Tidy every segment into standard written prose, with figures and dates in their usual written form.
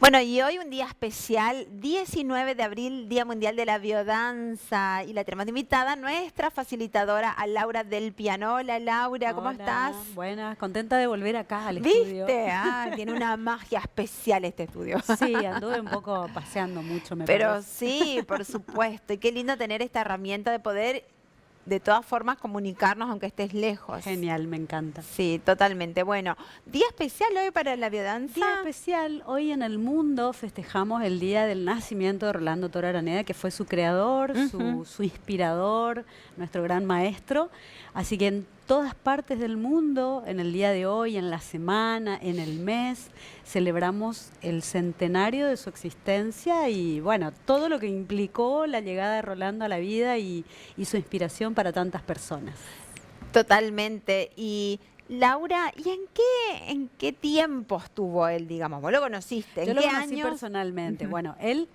Bueno, y hoy un día especial, 19 de abril, Día Mundial de la Biodanza, y la tenemos de invitada nuestra facilitadora, a Laura del Piano. Hola Laura, ¿cómo estás? Hola, buenas, contenta de volver acá al estudio. ¿Viste? Ah, tiene una magia especial este estudio. Sí, anduve un poco paseando mucho, me Pero parece. sí, por supuesto, y qué lindo tener esta herramienta de poder de todas formas comunicarnos aunque estés lejos. Genial, me encanta. Sí, totalmente. Bueno, día especial hoy para la biodanza. Día especial, hoy en el mundo festejamos el día del nacimiento de Rolando Toro Araneda, que fue su creador, su inspirador, nuestro gran maestro. Así que en todas partes del mundo, en el día de hoy, en la semana, en el mes, celebramos el centenario de su existencia y bueno, todo lo que implicó la llegada de Rolando a la vida y su inspiración para tantas personas. Totalmente. Y Laura, ¿y en qué tiempo estuvo él, digamos? ¿Vos lo conociste? Yo ¿En lo qué conocí años? personalmente. Ujú. Bueno, él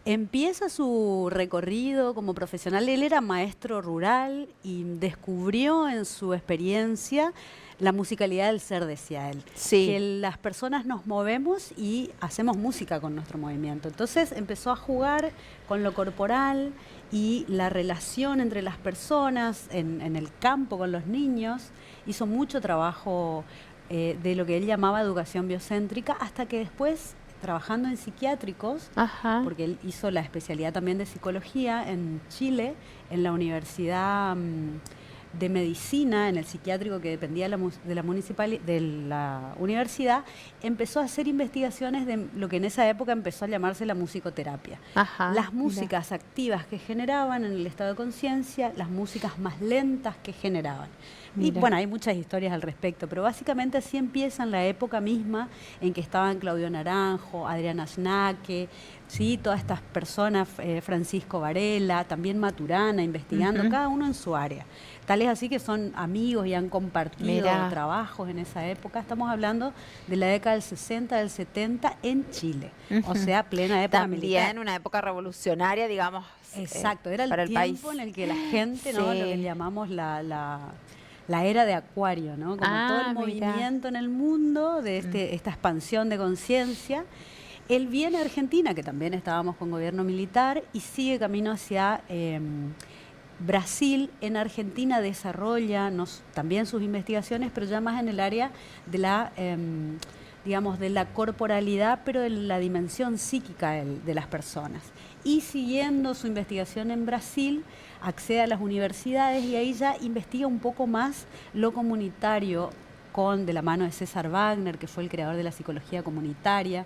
empieza su recorrido como profesional. Él era maestro rural y descubrió en su experiencia la musicalidad del ser, decía él. Sí. Que las personas nos movemos y hacemos música con nuestro movimiento. Entonces empezó a jugar con lo corporal y la relación entre las personas en el campo con los niños. Hizo mucho trabajo de lo que él llamaba educación biocéntrica, hasta que después, trabajando en psiquiátricos, Ajá. porque él hizo la especialidad también de psicología en Chile, en la Universidad de Medicina, en el psiquiátrico que dependía de la universidad, empezó a hacer investigaciones de lo que en esa época empezó a llamarse la musicoterapia. Ajá. Las Mira. músicas activas que generaban en el estado de conciencia, las músicas más lentas que generaban. Y Mira. bueno, hay muchas historias al respecto, pero básicamente así empieza en la época misma en que estaban Claudio Naranjo, Adriana Schnake, ¿sí? Todas estas personas, Francisco Varela, también Maturana, investigando, Ujú. cada uno en su área. Tal es así que son amigos y han compartido Mira. trabajos en esa época. Estamos hablando de la década del 60, del 70 en Chile, o Ujú. sea, plena época militar. También una época revolucionaria, digamos, Exacto, era el para el país. tiempo en el que la gente, ¿no? Lo que Sí. llamamos la era de Acuario, ¿no? Como todo el Ah, mira. movimiento en el mundo de Mm. esta expansión de conciencia. Él viene a Argentina, que también estábamos con gobierno militar, y sigue camino hacia Brasil. En Argentina desarrolla también sus investigaciones, pero ya más en el área de la, digamos, de la corporalidad, pero de la dimensión psíquica de las personas. Y siguiendo su investigación en Brasil, accede a las universidades y ahí ya investiga un poco más lo comunitario, de la mano de César Wagner, que fue el creador de la psicología comunitaria.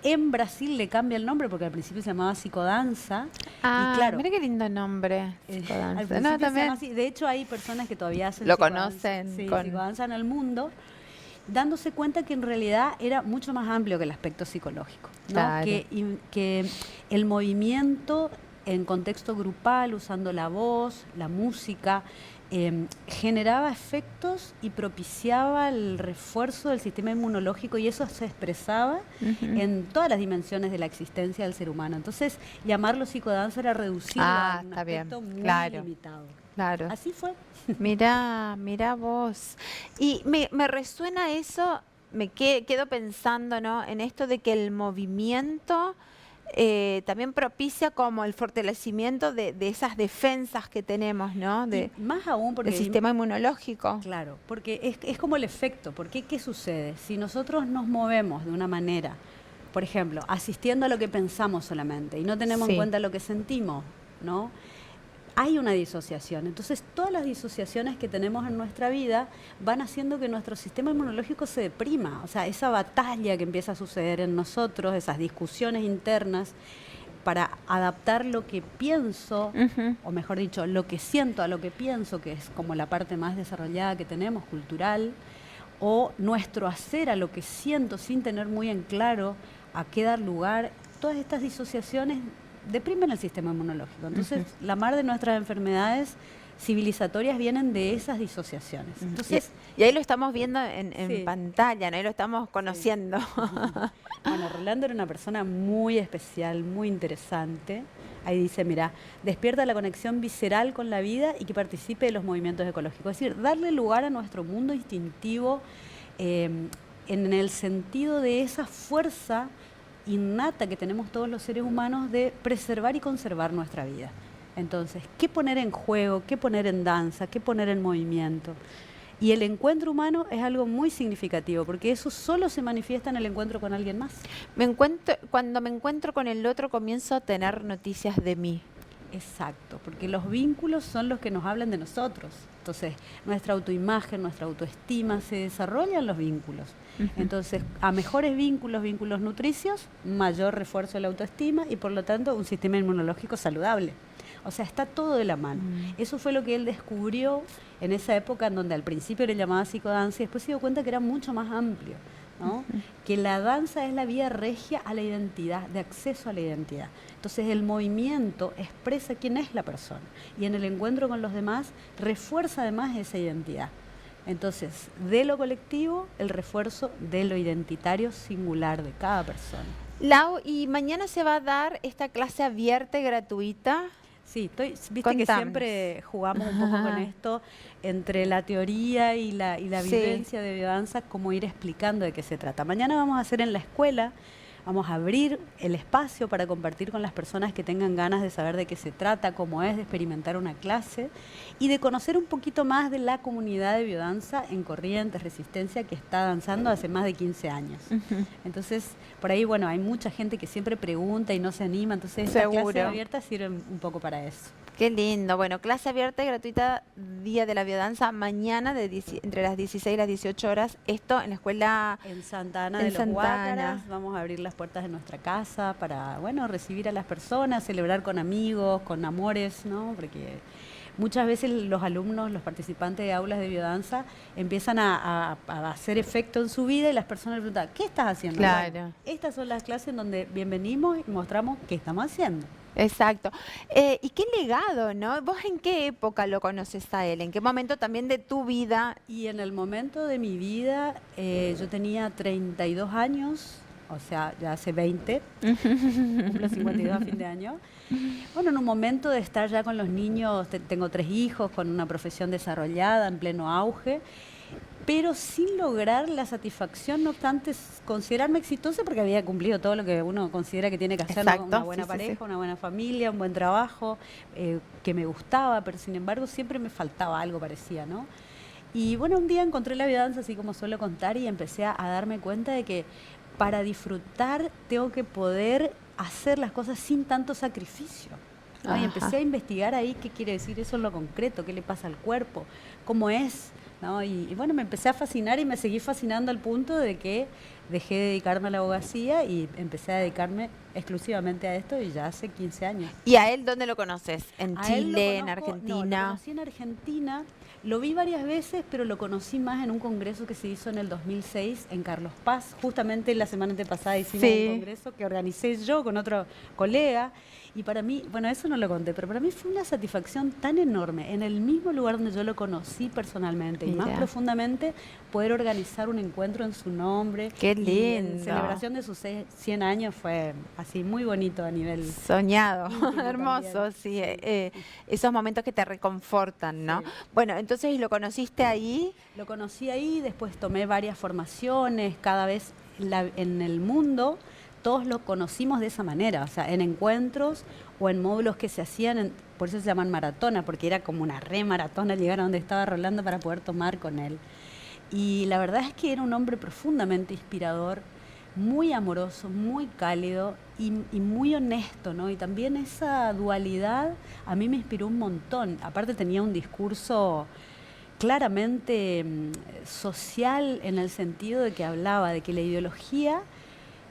En Brasil le cambia el nombre porque al principio se llamaba psicodanza. Y Ah, claro, mira qué lindo nombre, al psicodanza. No, principio se llama también así. De hecho, hay personas que todavía hacen lo psicodanza, conocen sí, con... psicodanza en el mundo, dándose cuenta que en realidad era mucho más amplio que el aspecto psicológico, ¿no? Claro. Que el movimiento en contexto grupal, usando la voz, la música, generaba efectos y propiciaba el refuerzo del sistema inmunológico, y eso se expresaba Ujú. en todas las dimensiones de la existencia del ser humano. Entonces, llamarlo psicodanza era reducirlo a Ah, un está bien. aspecto muy Claro, limitado. claro. Así fue. Mira, mira vos. Y me resuena eso, quedo pensando, ¿no? En esto de que el movimiento también propicia como el fortalecimiento de esas defensas que tenemos, ¿no? Y más aún Del porque, sistema inmunológico. claro, porque es como el efecto. Porque ¿qué sucede? Si nosotros nos movemos de una manera, por ejemplo, asistiendo a lo que pensamos solamente y no tenemos en Sí. cuenta lo que sentimos, ¿no? Hay una disociación. Entonces, todas las disociaciones que tenemos en nuestra vida van haciendo que nuestro sistema inmunológico se deprima. O sea, esa batalla que empieza a suceder en nosotros, esas discusiones internas para adaptar lo que pienso, Ujú. o mejor dicho, lo que siento a lo que pienso, que es como la parte más desarrollada que tenemos, cultural, o nuestro hacer a lo que siento sin tener muy en claro a qué dar lugar. Todas estas disociaciones deprimen el sistema inmunológico. Entonces, Ujú. la mar de nuestras enfermedades civilizatorias vienen de esas disociaciones. Ujú. Entonces, Y ahí lo estamos viendo en sí, pantalla, ¿no? Ahí lo estamos sí. conociendo. Bueno, Rolando era una persona muy especial, muy interesante. Ahí dice, mira, despierta la conexión visceral con la vida y que participe de los movimientos ecológicos. Es decir, darle lugar a nuestro mundo instintivo, en el sentido de esa fuerza innata que tenemos todos los seres humanos de preservar y conservar nuestra vida. Entonces, ¿qué poner en juego? ¿Qué poner en danza? ¿Qué poner en movimiento? Y el encuentro humano es algo muy significativo, porque eso solo se manifiesta en el encuentro con alguien más. Cuando me encuentro con el otro, comienzo a tener noticias de mí. Exacto, porque los vínculos son los que nos hablan de nosotros. Entonces, nuestra autoimagen, nuestra autoestima se desarrolla en los vínculos. Entonces, a mejores vínculos, vínculos nutricios, mayor refuerzo de la autoestima y por lo tanto un sistema inmunológico saludable. O sea, está todo de la mano. Eso fue lo que él descubrió en esa época en donde al principio le llamaba psicodanza y después se dio cuenta que era mucho más amplio, ¿no? Que la danza es la vía regia a la identidad, de acceso a la identidad. Entonces el movimiento expresa quién es la persona y en el encuentro con los demás refuerza además esa identidad. Entonces, de lo colectivo, el refuerzo de lo identitario singular de cada persona. Lau, ¿y mañana se va a dar esta clase abierta y gratuita? Sí, viste Contanos. que siempre jugamos un poco con esto entre la teoría y la vivencia de biodanza, cómo ir explicando de qué se trata. Mañana vamos a hacer en la escuela, vamos a abrir el espacio para compartir con las personas que tengan ganas de saber de qué se trata, cómo es, de experimentar una clase y de conocer un poquito más de la comunidad de biodanza en Corrientes, Resistencia, que está danzando hace más de 15 años. Entonces, por ahí, bueno, hay mucha gente que siempre pregunta y no se anima, entonces estas clases abiertas sirven un poco para eso. Qué lindo. Bueno, clase abierta y gratuita, Día de la Biodanza, mañana entre las 16 y las 18 horas. Esto en la escuela... En Santa Ana de los Guácaras. Vamos a abrir las puertas de nuestra casa para, bueno, recibir a las personas, celebrar con amigos, con amores, ¿no? Porque muchas veces los alumnos, los participantes de aulas de biodanza empiezan a hacer efecto en su vida y las personas le preguntan, ¿qué estás haciendo? Claro. Bueno, estas son las clases en donde venimos y mostramos qué estamos haciendo. Exacto. ¿Y qué legado, no? ¿Vos en qué época lo conoces a él? ¿En qué momento también de tu vida? Y en el momento de mi vida, yo tenía 32 años, o sea, ya hace 20, cumplo 52 a fin de año. Bueno, en un momento de estar ya con los niños, tengo 3 hijos, con una profesión desarrollada, en pleno auge, pero sin lograr la satisfacción, no obstante considerarme exitosa porque había cumplido todo lo que uno considera que tiene que hacer, ¿no? Una buena pareja, una buena familia, un buen trabajo, que me gustaba, pero sin embargo siempre me faltaba algo, parecía, ¿no? Y bueno, un día encontré la biodanza, así como suelo contar, y empecé a darme cuenta de que para disfrutar tengo que poder hacer las cosas sin tanto sacrificio, ¿no? Y empecé a investigar ahí qué quiere decir eso en lo concreto, qué le pasa al cuerpo, cómo es, ¿no? Y bueno, me empecé a fascinar y me seguí fascinando al punto de que dejé de dedicarme a la abogacía y empecé a dedicarme exclusivamente a esto y ya hace 15 años. ¿Y a él dónde lo conoces? ¿En A Chile, él en Argentina? No, lo conocí en Argentina, lo vi varias veces, pero lo conocí más en un congreso que se hizo en el 2006 en Carlos Paz. Justamente la semana antepasada hicimos un congreso que organicé yo con otro colega. Y para mí, bueno, eso no lo conté, pero para mí fue una satisfacción tan enorme, en el mismo lugar donde yo lo conocí personalmente y más profundamente, poder organizar un encuentro en su nombre. ¡Qué lindo! Y en celebración de sus 100 años fue así muy bonito a nivel... Soñado, hermoso, también. Sí. Esos momentos que te reconfortan, ¿no? Sí. Bueno, entonces, ¿y lo conociste ahí? Lo conocí ahí, después tomé varias formaciones, cada vez en el mundo... Todos lo conocimos de esa manera, o sea, en encuentros o en módulos que se hacían, por eso se llaman maratona, porque era como una maratona llegar a donde estaba Rolando para poder tomar con él. Y la verdad es que era un hombre profundamente inspirador, muy amoroso, muy cálido y muy honesto, ¿no? Y también esa dualidad a mí me inspiró un montón. Aparte tenía un discurso claramente social en el sentido de que hablaba de que la ideología...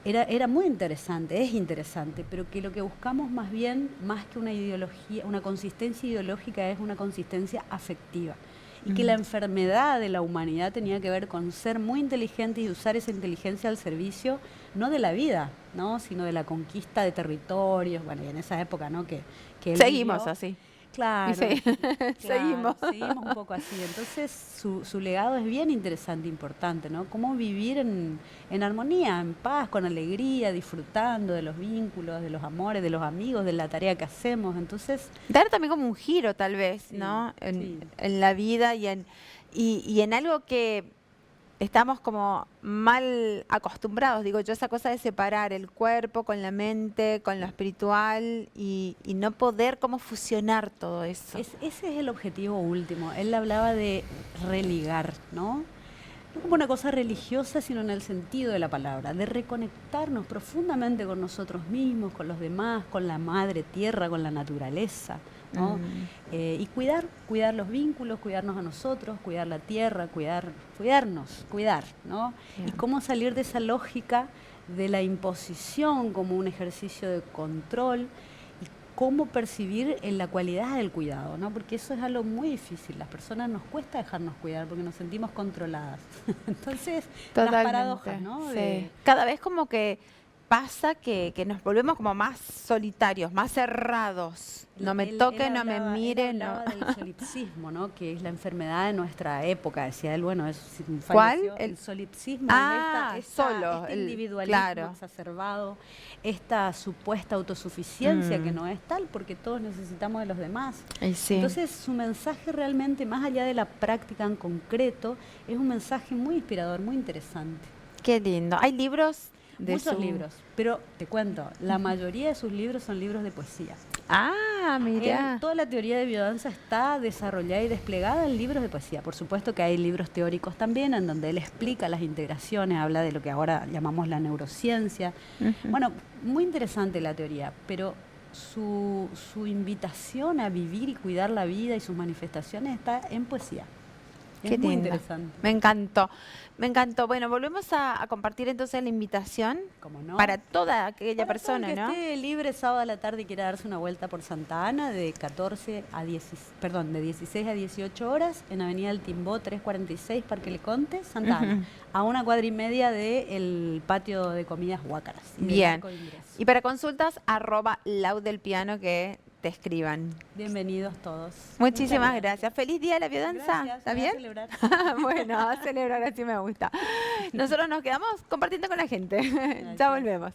Era muy interesante, es interesante, pero que lo que buscamos más bien, más que una ideología, una consistencia ideológica, es una consistencia afectiva. Y que la enfermedad de la humanidad tenía que ver con ser muy inteligente y usar esa inteligencia al servicio, no de la vida, ¿no? Sino de la conquista de territorios, bueno, y en esa época, ¿no? Que Seguimos vivió. así. Claro, Seguimos. Seguimos un poco así. Entonces, su legado es bien interesante, importante, ¿no? Cómo vivir en armonía, en paz, con alegría, disfrutando de los vínculos, de los amores, de los amigos, de la tarea que hacemos. Entonces... Dar también como un giro, tal vez, ¿no? En la vida y en algo que estamos como mal acostumbrados, digo yo, esa cosa de separar el cuerpo con la mente, con lo espiritual y no poder como fusionar todo eso. Ese es el objetivo último. Él hablaba de religar, ¿no? No como una cosa religiosa, sino en el sentido de la palabra, de reconectarnos profundamente con nosotros mismos, con los demás, con la madre tierra, con la naturaleza, ¿no? Y cuidar los vínculos, cuidarnos a nosotros, cuidar la tierra, cuidarnos, ¿no? Bien. Y cómo salir de esa lógica de la imposición como un ejercicio de control, y cómo percibir en la cualidad del cuidado, ¿no? Porque eso es algo muy difícil. Las personas nos cuesta dejarnos cuidar porque nos sentimos controladas. Entonces, las paradojas, ¿no? Sí. Cada vez como que pasa que nos volvemos como más solitarios, más cerrados. No me toque, no me mire. Él hablaba del solipsismo, ¿no? Que es la enfermedad de nuestra época. Decía él, bueno, ¿Cuál? El solipsismo. Solo. Este individualismo claro. exacerbado, esta supuesta autosuficiencia que no es tal, porque todos necesitamos de los demás. Sí. Entonces, su mensaje realmente, más allá de la práctica en concreto, es un mensaje muy inspirador, muy interesante. Qué lindo. ¿Hay libros? Muchos libros, pero te cuento, la mayoría de sus libros son libros de poesía. Ah, mira. Toda la teoría de biodanza está desarrollada y desplegada en libros de poesía. Por supuesto que hay libros teóricos también, en donde él explica las integraciones, habla de lo que ahora llamamos la neurociencia. Bueno, muy interesante la teoría, pero su invitación a vivir y cuidar la vida y sus manifestaciones está en poesía. Qué muy lindo. interesante. Me encantó, me encantó. Bueno, volvemos a compartir entonces la invitación para toda aquella persona, que ¿no? esté libre sábado a la tarde y quiera darse una vuelta por Santa Ana de 16 a 18 horas en Avenida del Timbó 346, Parque Leconte, Santa Ana, a 1 cuadra y media del patio de comidas Huácaras. Bien. Y para consultas, @laudelpiano que te escriban. Bienvenidos todos. Muchísimas gracias. Feliz día de la biodanza. Gracias, ¿Está bien? A celebrar. Bueno, a celebrar, así me gusta. Nosotros nos quedamos compartiendo con la gente. Ya volvemos.